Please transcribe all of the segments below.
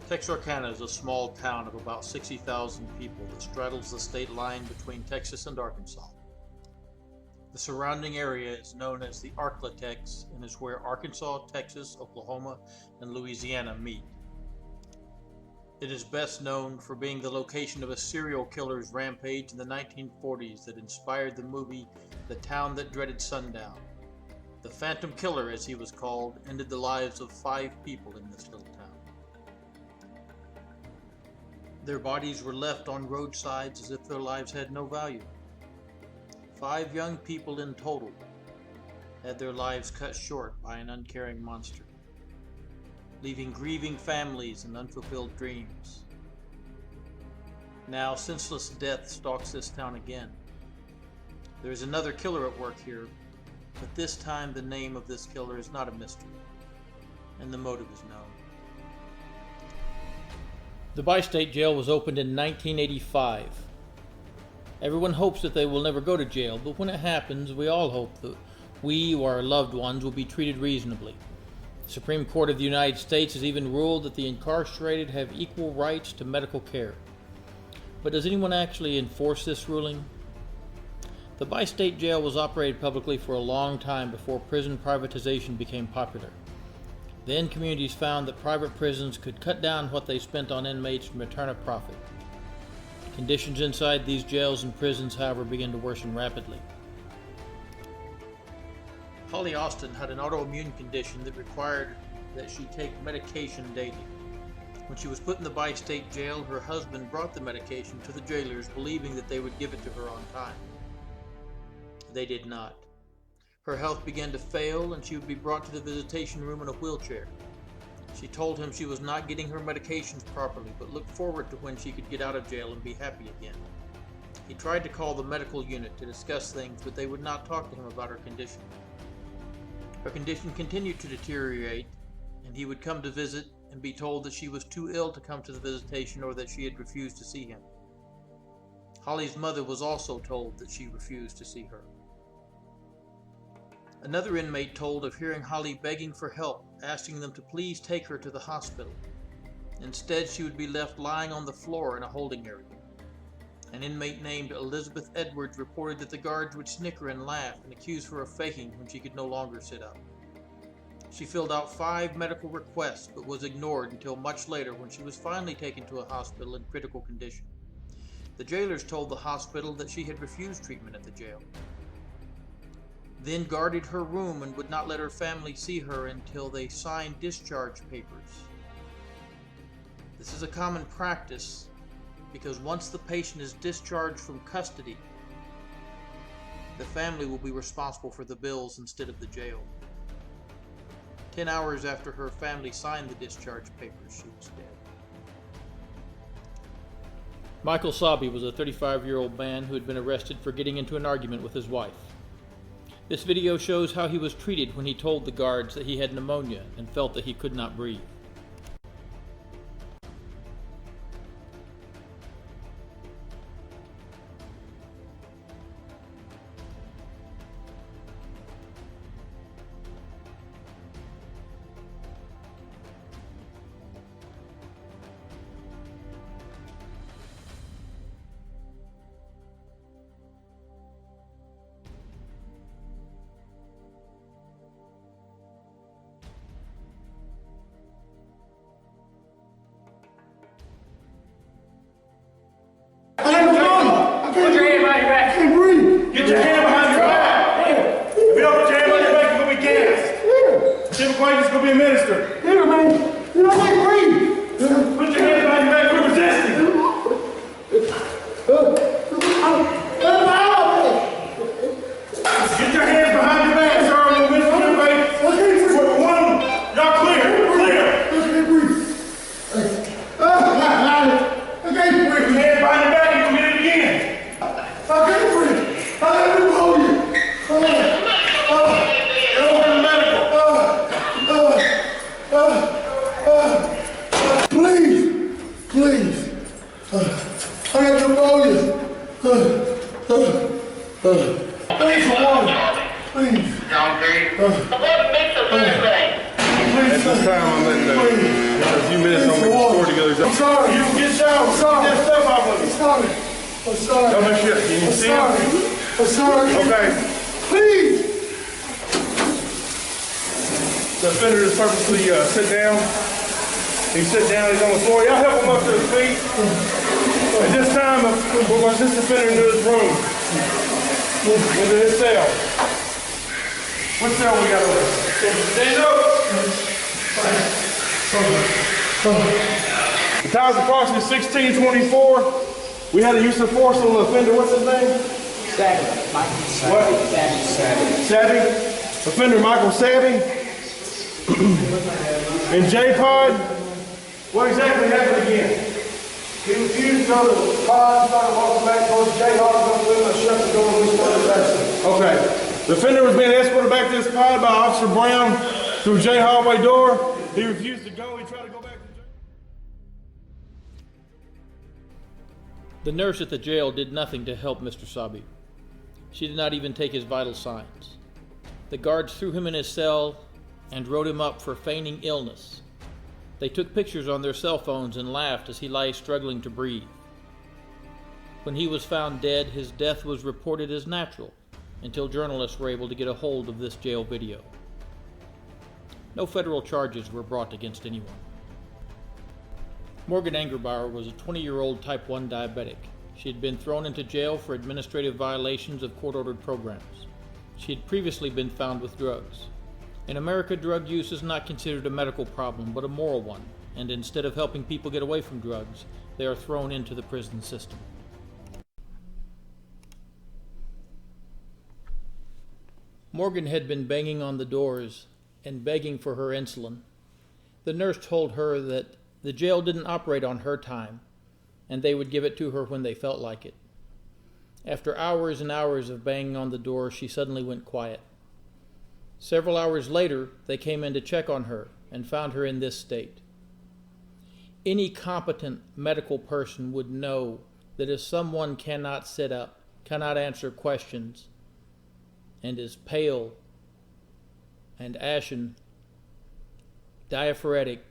Texarkana is a small town of about 60,000 people that straddles the state line between Texas and Arkansas. The surrounding area is known as the Arklatex and is where Arkansas, Texas, Oklahoma, and Louisiana meet. It is best known for being the location of a serial killer's rampage in the 1940s that inspired the movie The Town That Dreaded Sundown. The Phantom Killer, as he was called, ended the lives of 5 people in this little town. Their bodies were left on roadsides as if their lives had no value. 5 young people in total had their lives cut short by an uncaring monster, leaving grieving families and unfulfilled dreams. Now, senseless death stalks this town again. There is another killer at work here, but this time the name of this killer is not a mystery, and the motive is known. The BiState jail was opened in 1985. Everyone hopes that they will never go to jail, but when it happens, we all hope that we or our loved ones will be treated reasonably. The Supreme Court of the United States has even ruled that the incarcerated have equal rights to medical care. But does anyone actually enforce this ruling? The BiState jail was operated publicly for a long time before prison privatization became popular. Then communities found that private prisons could cut down what they spent on inmates and return a profit. Conditions inside these jails and prisons, however, began to worsen rapidly. Holly Austin had an autoimmune condition that required that she take medication daily. When she was put in the BiState jail, her husband brought the medication to the jailers, believing that they would give it to her on time. They did not. Her health began to fail, and she would be brought to the visitation room in a wheelchair. She told him she was not getting her medications properly, but looked forward to when she could get out of jail and be happy again. He tried to call the medical unit to discuss things, but they would not talk to him about her condition. Her condition continued to deteriorate, and he would come to visit and be told that she was too ill to come to the visitation or that she had refused to see him. Holly's mother was also told that she refused to see her. Another inmate told of hearing Holly begging for help, asking them to please take her to the hospital. Instead, she would be left lying on the floor in a holding area. An inmate named Elizabeth Edwards reported that the guards would snicker and laugh and accuse her of faking when she could no longer sit up. She filled out 5 medical requests but was ignored until much later when she was finally taken to a hospital in critical condition. The jailers told the hospital that she had refused treatment at the jail, then guarded her room and would not let her family see her until they signed discharge papers. This is a common practice because once the patient is discharged from custody, the family will be responsible for the bills instead of the jail. 10 hours after her family signed the discharge papers, she was dead. Michael Sabi was a 35-year-old man who had been arrested for getting into an argument with his wife. This video shows how he was treated when he told the guards that he had pneumonia and felt that he could not breathe. Get your hand behind your back. If you don't put your hand behind your back, you're going to be gassed. Tim McQuaid is going to be administered. Here, man. You don't make breathe. Put your hand behind your back. We're resisting. Get your hands behind your back, sir. I'm going to administer your weight. One, y'all clear. Clear. I can't breathe. Put your hands behind your back. You're going to get it again. I can't breathe. I can't hold you. Please. I got pneumonia. Please, for water. Please. What makes a Please, Thursday? please, At this time, I'm letting a few minutes, I'm gonna get the story together. I'm sorry. You get down. I'm sorry. Get that stuff off of I'm you. sorry. I'm sorry. No, no shit. Can you I'm see sorry. him? I'm sorry. Okay. Please. The offender is purposely sit down. He's sitting down, he's on the floor. Y'all help him up to his feet. At this time, we're going to send this offender into his room. Into his cell. What cell we got over there? Stand up. The time is approximately 16:24. We had a use of force on the offender. What's his name? Savvy. What? Savvy. Offender Michael Savvy. And J-Pod. What exactly happened again? He refused to go to the pod, started walking back towards Jayhawk, up with and shut the door, and we started passing. Okay. The offender was being escorted back to his pod by Officer Brown through J hallway door. He refused to go. He tried to go back to jail. The nurse at the jail did nothing to help Mr. Sabi. She did not even take his vital signs. The guards threw him in his cell and wrote him up for feigning illness. They took pictures on their cell phones and laughed as he lay struggling to breathe. When he was found dead, his death was reported as natural until journalists were able to get a hold of this jail video. No federal charges were brought against anyone. Morgan Angerbauer was a 20-year-old type 1 diabetic. She had been thrown into jail for administrative violations of court-ordered programs. She had previously been found with drugs. In America, drug use is not considered a medical problem, but a moral one, and instead of helping people get away from drugs, they are thrown into the prison system. Morgan had been banging on the doors and begging for her insulin. The nurse told her that the jail didn't operate on her time, and they would give it to her when they felt like it. After hours and hours of banging on the door, she suddenly went quiet. Several hours later, they came in to check on her and found her in this state. Any competent medical person would know that if someone cannot sit up, cannot answer questions, and is pale and ashen, diaphoretic,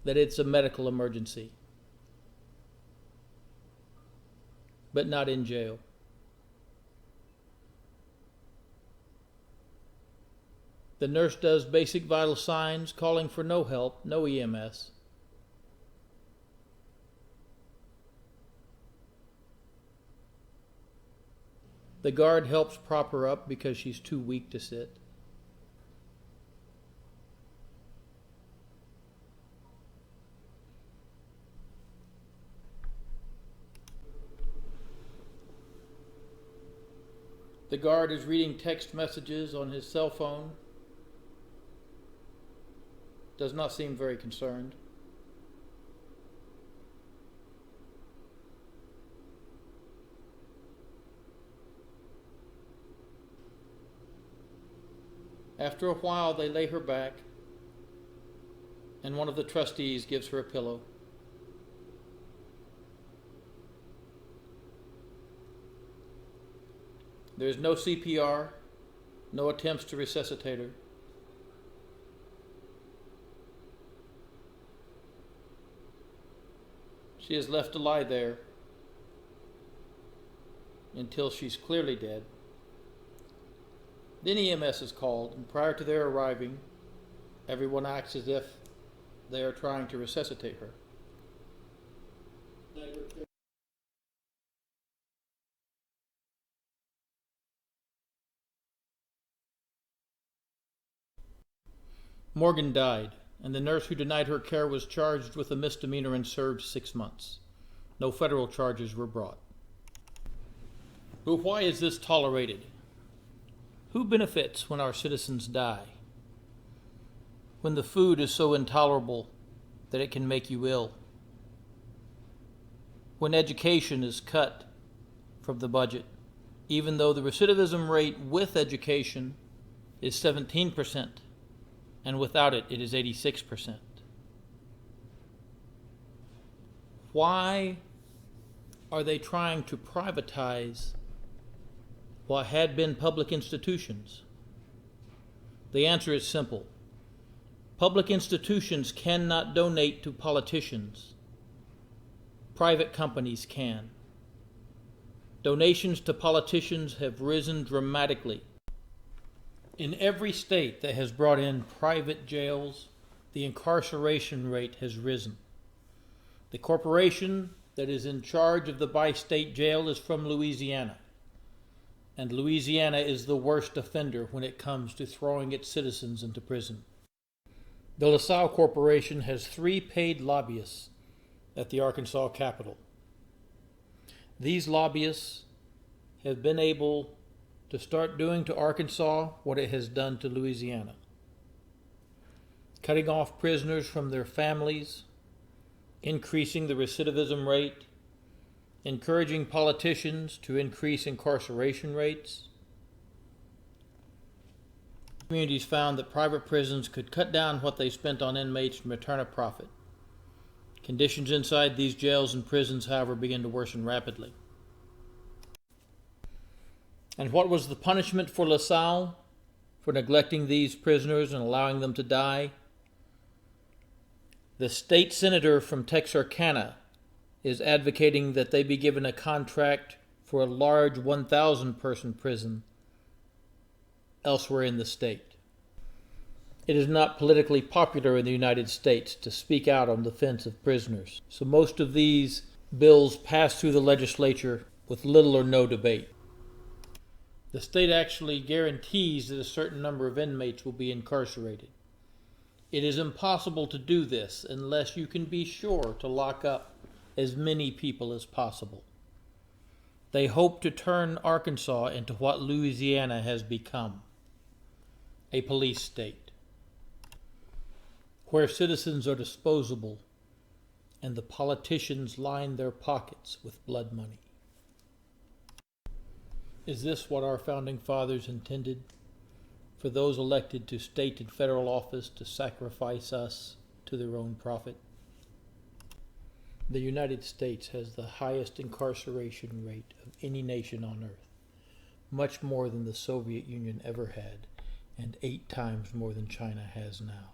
that it's a medical emergency. But not in jail. The nurse does basic vital signs, calling for no help, no EMS. The guard helps prop her up because she's too weak to sit. The guard is reading text messages on his cell phone. Does not seem very concerned. After a while, they lay her back, and one of the trustees gives her a pillow. There is no CPR, no attempts to resuscitate her. She is left to lie there until she's clearly dead. Then EMS is called, and prior to their arriving, everyone acts as if they are trying to resuscitate her. Morgan died, and the nurse who denied her care was charged with a misdemeanor and served 6 months. No federal charges were brought. But why is this tolerated? Who benefits when our citizens die? When the food is so intolerable that it can make you ill? When education is cut from the budget, even though the recidivism rate with education is 17%, and without it, it is 86%. Why are they trying to privatize what had been public institutions? The answer is simple. Public institutions cannot donate to politicians. Private companies can. Donations to politicians have risen dramatically. In every state that has brought in private jails, the incarceration rate has risen. The corporation that is in charge of the BiState jail is from Louisiana, and Louisiana is the worst offender when it comes to throwing its citizens into prison. The LaSalle Corporation has 3 paid lobbyists at the Arkansas Capitol. These lobbyists have been able to start doing to Arkansas what it has done to Louisiana, cutting off prisoners from their families, increasing the recidivism rate, encouraging politicians to increase incarceration rates. Communities found that private prisons could cut down what they spent on inmates and return a profit. Conditions inside these jails and prisons, however, began to worsen rapidly. And what was the punishment for LaSalle for neglecting these prisoners and allowing them to die? The state senator from Texarkana is advocating that they be given a contract for a large 1,000-person prison elsewhere in the state. It is not politically popular in the United States to speak out on the defense of prisoners, so most of these bills pass through the legislature with little or no debate. The state actually guarantees that a certain number of inmates will be incarcerated. It is impossible to do this unless you can be sure to lock up as many people as possible. They hope to turn Arkansas into what Louisiana has become, a police state, where citizens are disposable and the politicians line their pockets with blood money. Is this what our founding fathers intended? For those elected to state and federal office to sacrifice us to their own profit? The United States has the highest incarceration rate of any nation on earth, much more than the Soviet Union ever had, and 8 times more than China has now.